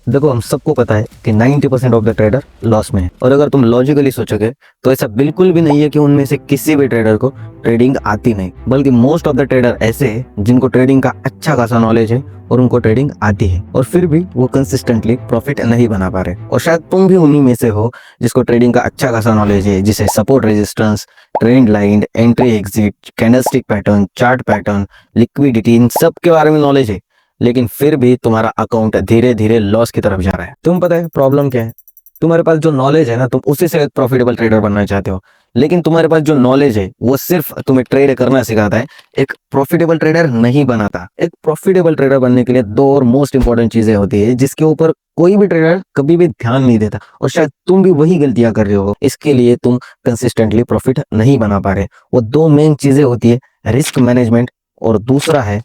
देखो हम सबको पता है कि 90% ऑफ द ट्रेडर लॉस में है, और अगर तुम लॉजिकली सोचोगे तो ऐसा बिल्कुल भी नहीं है कि उनमें से किसी भी ट्रेडर को ट्रेडिंग आती नहीं, बल्कि मोस्ट ऑफ द ट्रेडर ऐसे हैं जिनको ट्रेडिंग का अच्छा खासा नॉलेज है और उनको ट्रेडिंग आती है, और फिर भी वो कंसिस्टेंटली प्रॉफिट नहीं बना पा रहे। और शायद तुम भी उन्हीं में से हो जिसको ट्रेडिंग का अच्छा खासा नॉलेज है, जिसे support resistance, trend line, entry exit, candlestick pattern, chart pattern, liquidity, इन सब के बारे में नॉलेज है, लेकिन फिर भी तुम्हारा अकाउंट धीरे धीरे लॉस की तरफ जा रहा है। तुम पता है प्रॉब्लम क्या है? तुम्हारे पास जो नॉलेज है ना, तुम उसी से एक प्रॉफिटेबल ट्रेडर बनना चाहते हो, लेकिन तुम्हारे पास जो नॉलेज है वो सिर्फ तुम्हें ट्रेड करना सिखाता है, एक प्रॉफिटेबल ट्रेडर नहीं बनाता। एक प्रॉफिटेबल ट्रेडर बनने के लिए दो और मोस्ट इंपॉर्टेंट चीजें होती है जिसके ऊपर कोई भी ट्रेडर कभी भी ध्यान नहीं देता, और शायद तुम भी वही गलतियां कर रहे हो, इसके लिए तुम कंसिस्टेंटली प्रॉफिट नहीं बना पा रहे। वो दो मेन चीजें होती है, रिस्क मैनेजमेंट और दूसरा है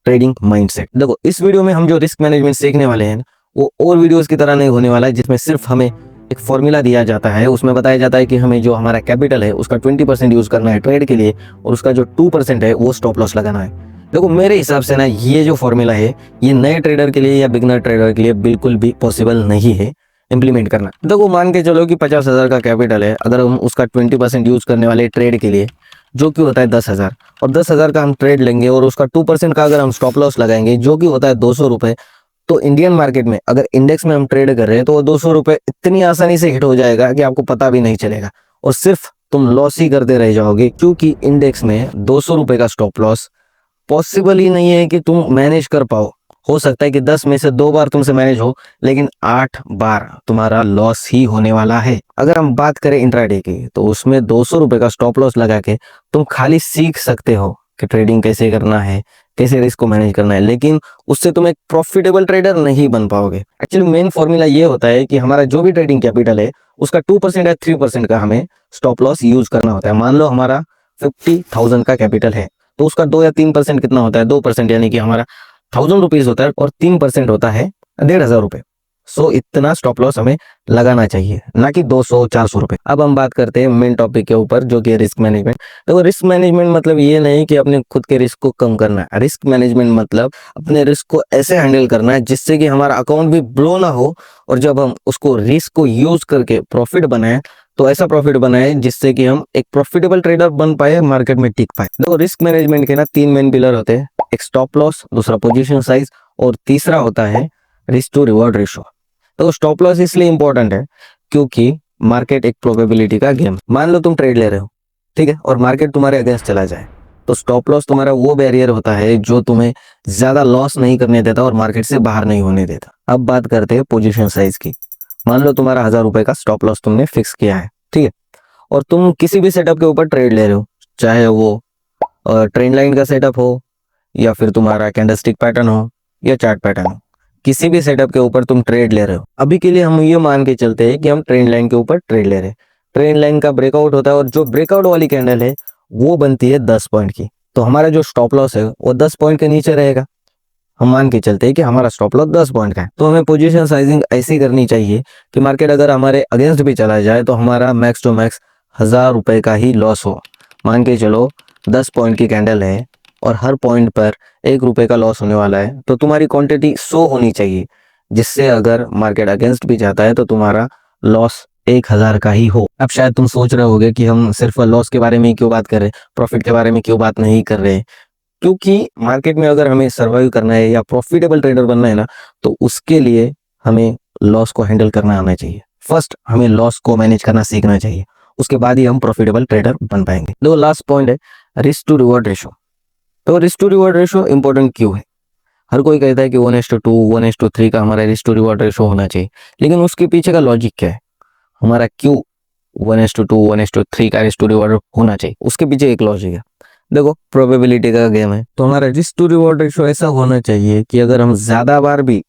ट्रेडिंग माइंडसेट। देखो इस वीडियो में हम जो रिस्क मैनेजमेंट सीखने वाले हैं वो और वीडियोस की तरह नहीं होने वाला है जिसमें सिर्फ हमें एक फॉर्मूला दिया जाता है, उसमें बताया जाता है कि हमें जो हमारा कैपिटल है उसका 20% यूज करना है ट्रेड के लिए, और उसका जो 2% है वो स्टॉप लॉस लगाना है। देखो मेरे हिसाब से ना ये जो फॉर्मूला है ये नए ट्रेडर के लिए या बिगनर ट्रेडर के लिए बिल्कुल भी पॉसिबल नहीं है इंप्लीमेंट करना। देखो मान के चलो कि 50,000 का कैपिटल है, अगर हम उसका 20% यूज करने वाले ट्रेड के लिए, जो कि होता है 10,000, और 10,000 का हम ट्रेड लेंगे और उसका 2% का अगर हम स्टॉप लॉस लगाएंगे जो कि होता है 200 रुपए, तो इंडियन मार्केट में अगर इंडेक्स में हम ट्रेड कर रहे हैं तो वो 200 रुपए इतनी आसानी से हिट हो जाएगा कि आपको पता भी नहीं चलेगा, और सिर्फ तुम लॉस ही करते रह जाओगे, क्योंकि इंडेक्स में 200 रुपए का स्टॉप लॉस पॉसिबल ही नहीं है कि तुम मैनेज कर पाओ। हो सकता है कि 10 में से 2 बार तुमसे मैनेज हो, लेकिन 8 बार तुम्हारा लॉस ही होने वाला है। अगर हम बात करें इंट्राडे की, तो उसमें 200 रुपए का स्टॉप लॉस लगा के तुम खाली सीख सकते हो कि ट्रेडिंग कैसे करना है, कैसे रिस्क को मैनेज करना है, लेकिन उससे तुम एक प्रॉफिटेबल ट्रेडर नहीं बन पाओगे। एक्चुअली मेन फॉर्मूला ये होता है कि हमारा जो भी ट्रेडिंग कैपिटल है उसका 2% या 3% का हमें स्टॉप लॉस यूज करना होता है। मान लो हमारा 50,000 का कैपिटल है, तो उसका 2 या 3% कितना होता है? 2%, यानी कि हमारा 1,000 रुपीज होता है, और 3% होता है 1,500 रुपए। सो इतना स्टॉप लॉस हमें लगाना चाहिए, ना कि 200-400 रुपए। अब हम बात करते हैं मेन टॉपिक के ऊपर, जो कि रिस्क मैनेजमेंट। देखो रिस्क मैनेजमेंट मतलब ये नहीं कि अपने खुद के रिस्क को कम करना है। रिस्क मैनेजमेंट मतलब अपने रिस्क को ऐसे हैंडल करना है जिससे कि हमारा अकाउंट भी ब्लो ना हो, और जब हम उसको रिस्क को यूज करके प्रॉफिट बनाए तो ऐसा प्रॉफिट बनाए जिससे कि हम एक प्रॉफिटेबल ट्रेडर बन पाए, मार्केट में टिक पाए। देखो रिस्क मैनेजमेंट के ना 3 मेन पिलर होते हैं, एक स्टॉप लॉस, दूसरा पोजीशन साइज, और तीसरा होता है रिस्क टू रिवॉर्ड रेशो। तो स्टॉप लॉस इसलिए इंपॉर्टेंट है क्योंकि मार्केट एक प्रोबेबिलिटी का गेम। मान लो तुम ट्रेड ले रहे हो, ठीक है, और मार्केट तुम्हारे अगेंस्ट चला जाए, तो स्टॉप लॉस तुम्हारा वो बैरियर होता है जो तुम्हें ज्यादा लॉस नहीं करने देता और मार्केट से बाहर नहीं होने देता। अब बात करते हैं पोजीशन साइज की। मान लो तुम्हारा 1,000 रुपए का स्टॉप लॉस तुमने फिक्स किया है, ठीक है, और तुम किसी भी सेटअप के ऊपर ट्रेड ले रहे हो, चाहे वो ट्रेंड लाइन का सेटअप हो, या फिर तुम्हारा कैंडलस्टिक पैटर्न हो, या चार्ट पैटर्न हो, किसी भी सेटअप के ऊपर तुम ट्रेड ले रहे हो। अभी के लिए हम ये मान के चलते हैं कि हम ट्रेंड लाइन के ऊपर ट्रेड ले रहे हैं। ट्रेंड लाइन का ब्रेकआउट होता है, और जो ब्रेकआउट वाली कैंडल है वो बनती है 10 पॉइंट की, तो हमारा जो स्टॉप लॉस है वो 10 पॉइंट के नीचे रहेगा। हम मान के चलते हैं कि हमारा स्टॉप लॉस 10 पॉइंट का है, तो हमें पोजीशन साइजिंग ऐसी करनी चाहिए कि मार्केट अगर हमारे अगेंस्ट भी चला जाए तो हमारा मैक्स टू मैक्स 1,000 रुपए का ही लॉस हो। मान के चलो 10 पॉइंट की कैंडल है और हर पॉइंट पर 1 रुपए का लॉस होने वाला है, तो तुम्हारी क्वांटिटी 100 होनी चाहिए, जिससे अगर मार्केट अगेंस्ट भी जाता है तो तुम्हारा लॉस 1,000 का ही हो। अब शायद तुम सोच रहे होगे कि हम सिर्फ लॉस के बारे में ही क्यों बात कर रहे हैं, प्रॉफिट के बारे में क्यों बात नहीं कर रहे हैं। क्योंकि मार्केट में अगर हमें सर्वाइव करना है या प्रॉफिटेबल ट्रेडर बनना है ना, तो उसके लिए हमें लॉस को हैंडल करना आना चाहिए। फर्स्ट हमें लॉस को मैनेज करना सीखना चाहिए, उसके बाद ही हम प्रॉफिटेबल ट्रेडर बन पाएंगे। दो लास्ट पॉइंट है रिस्क टू रिवॉर्ड रेशो। तो risk to reward ratio important क्यों है? हर कोई कहता है कि 1:2, 1:3 का हमारा रिस्क टू रिवॉर्ड रेशो होना चाहिए, लेकिन उसके पीछे का लॉजिक क्या है? हमारा क्यों 1:2, 1:3 का रिस्क टू रिवॉर्ड होना चाहिए? उसके पीछे एक लॉजिक है। देखो प्रोबेबिलिटी का गेम है, तो हमारा रिस्क टू रिवॉर्ड रेशो ऐसा होना चाहिए कि अगर हम ज्यादा बार भी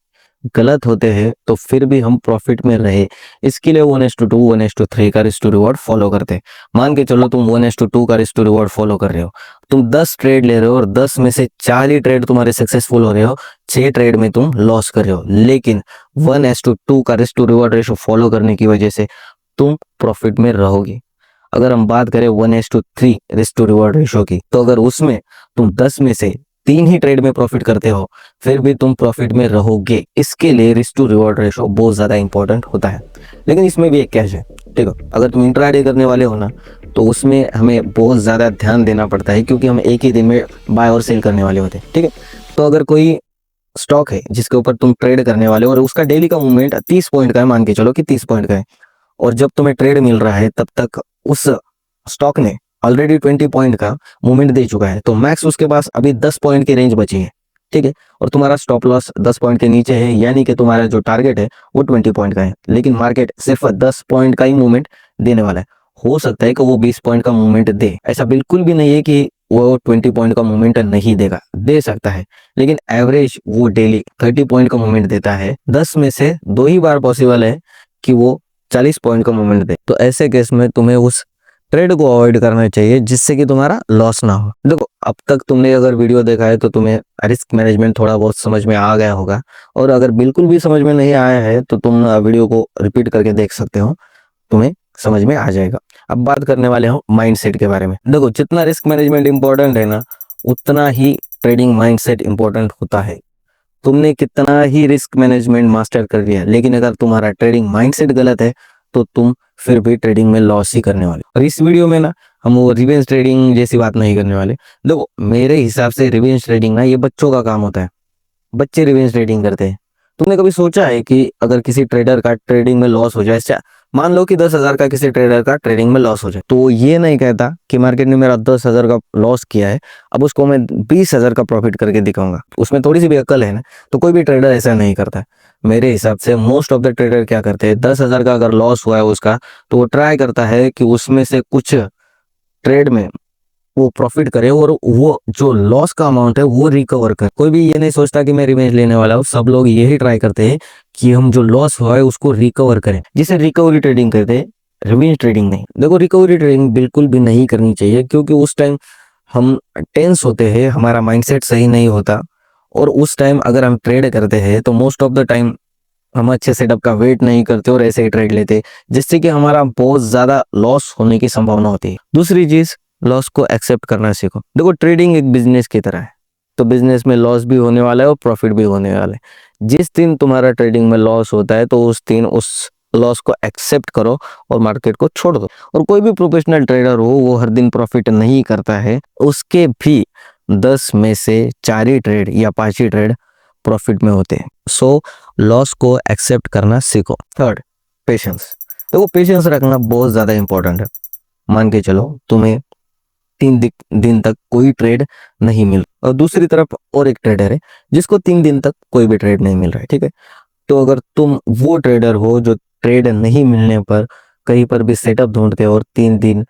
गलत होते हैं तो फिर भी हम प्रॉफिट में रहे। इसके लिए 1:2, 1:3 का रिस्क टू रिवॉर्ड फॉलो करते हैं। मान के चलो तुम 1:2 का रिस्क टू रिवॉर्ड फॉलो कर रहे हो, तुम 10 ट्रेड ले रहे हो और 10 में से 4 ही ट्रेड तुम्हारे सक्सेसफुल हो रहे हो, 6 ट्रेड में तुम लॉस कर रहे हो, लेकिन 1:2 का risk to reward ratio follow करने की वजह से तुम प्रॉफिट में रहोगे। अगर हम बात करें 1:3 रिस्क टू रिवॉर्ड रेशो की, तो अगर उसमें तुम 10 में से 3 ही ट्रेड में प्रॉफिट करते हो फिर भी तुम प्रॉफिट में रहोगे। इसके लिए रिस्क टू रिवॉर्ड रेशो बहुत ज़्यादा इंपॉर्टेंट होता है। लेकिन इसमें भी एक कैच है, ठीक है। अगर तुम इंट्राडे करने वाले हो ना, तो उसमें हमें बहुत ज़्यादा ध्यान देना पड़ता है, क्योंकि हम एक ही दिन में बाय और सेल करने वाले होते हैं, ठीक है। तो अगर कोई स्टॉक है जिसके ऊपर तुम ट्रेड करने वाले हो और उसका डेली का मूवमेंट 30 पॉइंट का है, मान के चलो कि 30 पॉइंट का है, और जब तुम्हें ट्रेड मिल रहा है तब तक उस स्टॉक ने ऑलरेडी 20 पॉइंट का मूवमेंट दे चुका है, तो मैक्स उसके पास अभी 10 पॉइंट की रेंज बची है, ठीक है। और तुम्हारा स्टॉप लॉस 10 पॉइंट के नीचे है, यानी कि तुम्हारा जो टारगेट है वो 20 पॉइंट का है, लेकिन मार्केट सिर्फ 10 पॉइंट का ही मूवमेंट देने वाला है। हो सकता है कि वो 20 पॉइंट का मूवमेंट दे, ऐसा बिल्कुल भी नहीं है कि वो 20 पॉइंट का मूवमेंट नहीं देगा, दे सकता है, लेकिन एवरेज वो डेली 30 पॉइंट का मूवमेंट देता है। 10 में से 2 ही बार पॉसिबल है कि वो 40 पॉइंट का मूवमेंट दे। तो ऐसे केस में तुम्हें उस ट्रेड को अवॉइड करना चाहिए जिससे कि तुम्हारा लॉस ना हो। देखो, अब तक तुमने अगर वीडियो देखा है तो तुम्हें रिस्क मैनेजमेंट थोड़ा बहुत समझ में आ गया होगा, और अगर बिल्कुल भी समझ में नहीं आया है तो तुम वीडियो को रिपीट करके देख सकते हो, तुम्हें समझ में आ जाएगा। अब बात करने वाले हो माइंडसेट के बारे में। देखो, जितना रिस्क मैनेजमेंट इंपॉर्टेंट है ना, उतना ही ट्रेडिंग माइंडसेट इंपॉर्टेंट होता है। तुमने कितना ही रिस्क मैनेजमेंट मास्टर कर लिया, लेकिन अगर तुम्हारा ट्रेडिंग माइंडसेट गलत है तो तुम फिर भी ट्रेडिंग में लॉस ही करने वाले। और इस वीडियो में ना हम वो रिवेंज ट्रेडिंग जैसी बात नहीं करने वाले। देखो, मेरे हिसाब से रिवेंज ट्रेडिंग ना ये बच्चों का काम होता है, बच्चे रिवेंज ट्रेडिंग करते हैं। तुमने कभी सोचा है कि अगर किसी ट्रेडर का ट्रेडिंग में लॉस हो जाए, मान लो कि 10,000 का किसी ट्रेडर का ट्रेडिंग में लॉस हो जाए, तो ये नहीं कहता कि मार्केट ने मेरा 10,000 का लॉस किया है, अब उसको मैं 20,000 का प्रॉफिट करके दिखाऊंगा। उसमें थोड़ी सी भी अक्ल है ना, तो कोई भी ट्रेडर ऐसा नहीं करता। मेरे हिसाब से मोस्ट ऑफ द ट्रेडर क्या करते हैं, 10,000 का अगर लॉस हुआ है उसका, तो वो ट्राई करता है कि उसमें से कुछ ट्रेड में वो प्रॉफिट करे और वो जो लॉस का अमाउंट है वो रिकवर करे। कोई भी ये नहीं सोचता कि मैं रिवेंज लेने वाला हूँ, सब लोग यही ट्राई करते हैं कि हम जो लॉस हुआ है उसको रिकवर करें, जिसे रिकवरी ट्रेडिंग कहते हैं, रिवेंज ट्रेडिंग नहीं। देखो, रिकवरी ट्रेडिंग बिल्कुल भी नहीं करनी चाहिए, क्योंकि उस टाइम हम टेंस होते हैं, हमारा माइंडसेट सही नहीं होता, और उस टाइम अगर हम ट्रेड करते हैं तो मोस्ट ऑफ द टाइम हम अच्छे सेटअप का वेट नहीं करते और ऐसे ही ट्रेड लेते, जिससे कि हमारा बहुत ज्यादा लॉस होने की संभावना होती है। दूसरी चीज, लॉस को एक्सेप्ट करना सीखो। देखो, ट्रेडिंग एक बिजनेस की तरह है, तो बिजनेस में लॉस भी होने वाला है और प्रॉफिट भी होने वाला है। जिस दिन तुम्हारा ट्रेडिंग में लॉस होता है तो उस दिन उस लॉस को एक्सेप्ट करो और मार्केट को छोड़ दो। और कोई भी प्रोफेशनल ट्रेडर हो, वो हर दिन प्रॉफिट नहीं करता है, उसके भी 10 में से 4 ही ट्रेड या 5 ही ट्रेड प्रॉफिट में होते हैं। सो लॉस को एक्सेप्ट करना सीखो। Third, patience. देखो, पेशेंस रखना बहुत ज्यादा इंपॉर्टेंट है। मान के चलो तुम्हें 3 दिन तक कोई ट्रेड नहीं मिल, और दूसरी तरफ और एक ट्रेडर है जिसको 3 दिन तक कोई भी ट्रेड नहीं मिल रहा है, ठीक है। तो अगर तुम वो ट्रेडर हो जो ट्रेड नहीं मिलने पर कहीं पर भी सेटअप ढूंढते हो और 3 दिन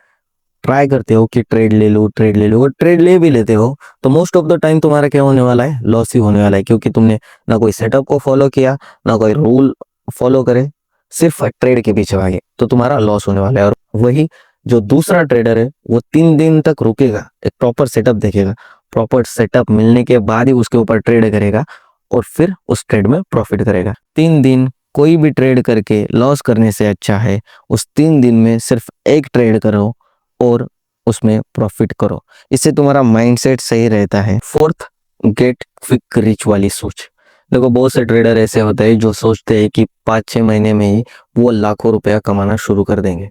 ट्राई करते हो कि ट्रेड ले लो ट्रेड ले लो, और ट्रेड ले भी लेते हो, तो मोस्ट ऑफ द टाइम तुम्हारा क्या होने वाला है, लॉस ही होने वाला है, क्योंकि तुमने ना कोई सेटअप को फॉलो किया, ना कोई रूल फॉलो करे, सिर्फ ट्रेड के पीछे भागे, तो तुम्हारा लॉस होने वाला है। और वही जो दूसरा ट्रेडर है वो 3 दिन तक रुकेगा, एक प्रॉपर सेटअप देखेगा, प्रॉपर सेटअप मिलने के बाद ही उसके ऊपर ट्रेड करेगा और फिर उस ट्रेड में प्रॉफिट करेगा। 3 दिन कोई भी ट्रेड करके लॉस करने से अच्छा है उस 3 दिन में सिर्फ एक ट्रेड करो और उसमें प्रॉफिट करो, इससे तुम्हारा माइंडसेट सही रहता है। फोर्थ, गेट क्विक रिच वाली सोच। देखो, बहुत से ट्रेडर ऐसे होते हैं जो सोचते हैं कि 5-6 महीने में ही वो लाखों रुपया कमाना शुरू कर देंगे,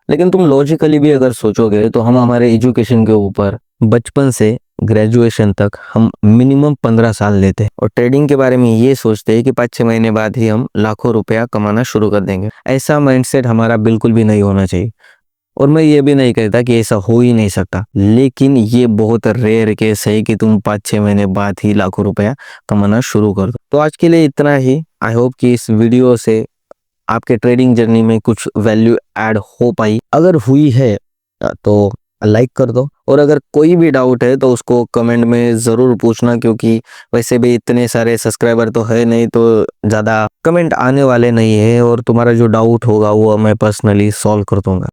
लेकिन तुम लॉजिकली भी अगर सोचोगे तो हम हमारे एजुकेशन के ऊपर बचपन से ग्रेजुएशन तक हम मिनिमम 15 साल लेते हैं, और ट्रेडिंग के बारे में ये सोचते हैं कि 5-6 महीने बाद ही हम लाखों रुपया कमाना शुरू कर देंगे। ऐसा माइंडसेट हमारा बिल्कुल भी नहीं होना चाहिए, और मैं ये भी नहीं कहता कि ऐसा हो ही नहीं सकता, लेकिन ये बहुत रेयर केस है कि तुम 5-6 महीने बाद ही लाखों रुपया कमाना शुरू कर दो। तो आज के लिए इतना ही। आई होप कि इस वीडियो से आपके ट्रेडिंग जर्नी में कुछ वैल्यू ऐड हो पाई। अगर हुई है तो लाइक कर दो, और अगर कोई भी डाउट है तो उसको कमेंट में ज़रूर पूछना, क्योंकि वैसे भी इतने सारे सब्सक्राइबर तो है नहीं, तो ज़्यादा कमेंट आने वाले नहीं है, और तुम्हारा जो डाउट होगा वो मैं पर्सनली सॉल्व कर दूंगा।